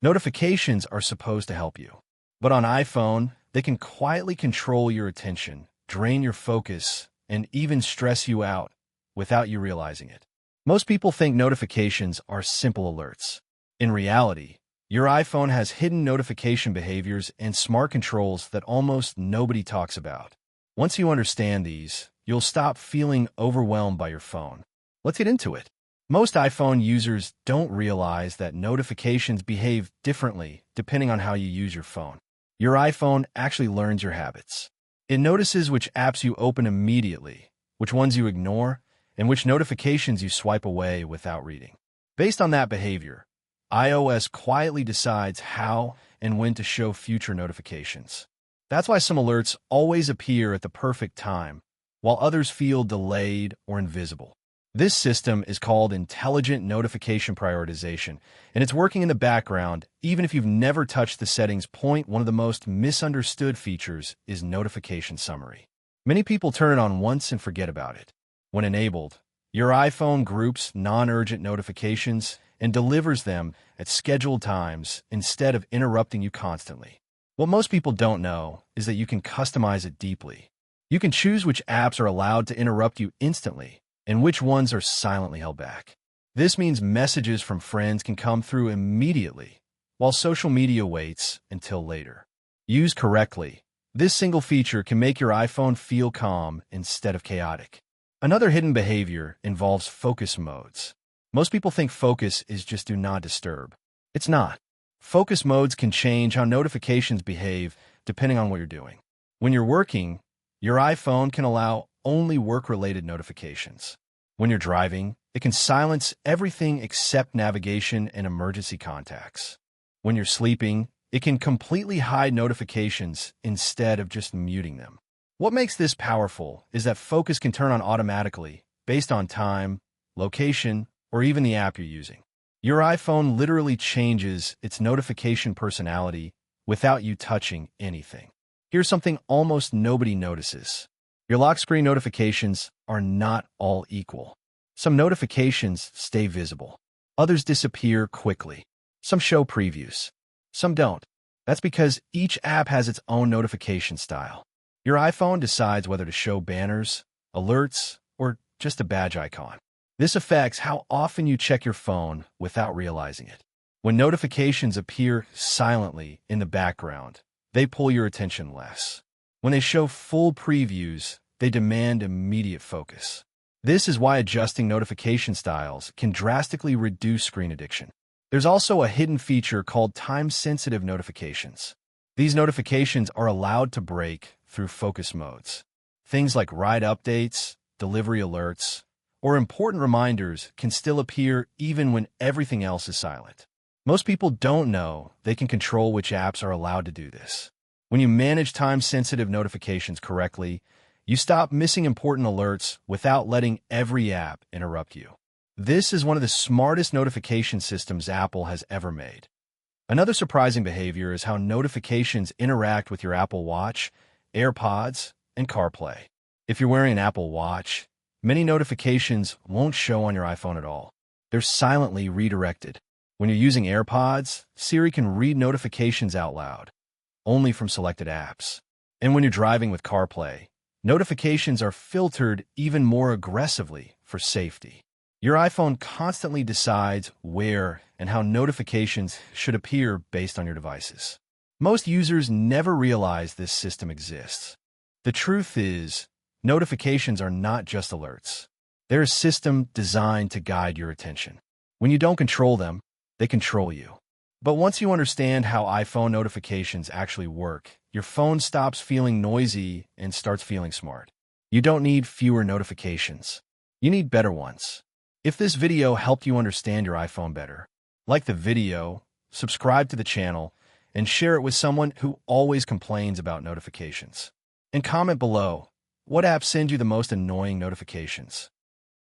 Notifications are supposed to help you. But on iPhone, they can quietly control your attention, drain your focus, and even stress you out without you realizing it. Most people think notifications are simple alerts. In reality, your iPhone has hidden notification behaviors and smart controls that almost nobody talks about. Once you understand these, you'll stop feeling overwhelmed by your phone. Let's get into it. Most iPhone users don't realize that notifications behave differently depending on how you use your phone. Your iPhone actually learns your habits. It notices which apps you open immediately, which ones you ignore, and which notifications you swipe away without reading. Based on that behavior, iOS quietly decides how and when to show future notifications. That's why some alerts always appear at the perfect time, while others feel delayed or invisible. This system is called intelligent notification prioritization, and it's working in the background even if you've never touched the settings. One of the most misunderstood features is notification summary. Many people turn it on once and forget about it. When enabled, your iPhone groups non-urgent notifications and delivers them at scheduled times instead of interrupting you constantly. What most people don't know is that you can customize it deeply. You can choose which apps are allowed to interrupt you instantly and which ones are silently held back. This means messages from friends can come through immediately, while social media waits until later. Used correctly, this single feature can make your iPhone feel calm instead of chaotic. Another hidden behavior involves focus modes. Most people think focus is just do not disturb. It's not. Focus modes can change how notifications behave depending on what you're doing. When you're working, your iPhone can allow only work-related notifications. When you're driving, it can silence everything except navigation and emergency contacts. When you're sleeping, it can completely hide notifications instead of just muting them. What makes this powerful is that focus can turn on automatically based on time, location, or even the app you're using. Your iPhone literally changes its notification personality without you touching anything. Here's something almost nobody notices. Your lock screen notifications are not all equal. Some notifications stay visible. Others disappear quickly. Some show previews. Some don't. That's because each app has its own notification style. Your iPhone decides whether to show banners, alerts, or just a badge icon. This affects how often you check your phone without realizing it. When notifications appear silently in the background, they pull your attention less. When they show full previews, they demand immediate focus. This is why adjusting notification styles can drastically reduce screen addiction. There's also a hidden feature called time-sensitive notifications. These notifications are allowed to break through focus modes. Things like ride updates, delivery alerts, or important reminders can still appear even when everything else is silent. Most people don't know they can control which apps are allowed to do this. When you manage time-sensitive notifications correctly, you stop missing important alerts without letting every app interrupt you. This is one of the smartest notification systems Apple has ever made. Another surprising behavior is how notifications interact with your Apple Watch, AirPods, and CarPlay. If you're wearing an Apple Watch, many notifications won't show on your iPhone at all. They're silently redirected. When you're using AirPods, Siri can read notifications out loud, only from selected apps. And when you're driving with CarPlay, notifications are filtered even more aggressively for safety. Your iPhone constantly decides where and how notifications should appear based on your devices. Most users never realize this system exists. The truth is, notifications are not just alerts. They're a system designed to guide your attention. When you don't control them, they control you. But once you understand how iPhone notifications actually work, your phone stops feeling noisy and starts feeling smart. You don't need fewer notifications. You need better ones. If this video helped you understand your iPhone better, like the video, subscribe to the channel, and share it with someone who always complains about notifications. And comment below, what app sends you the most annoying notifications?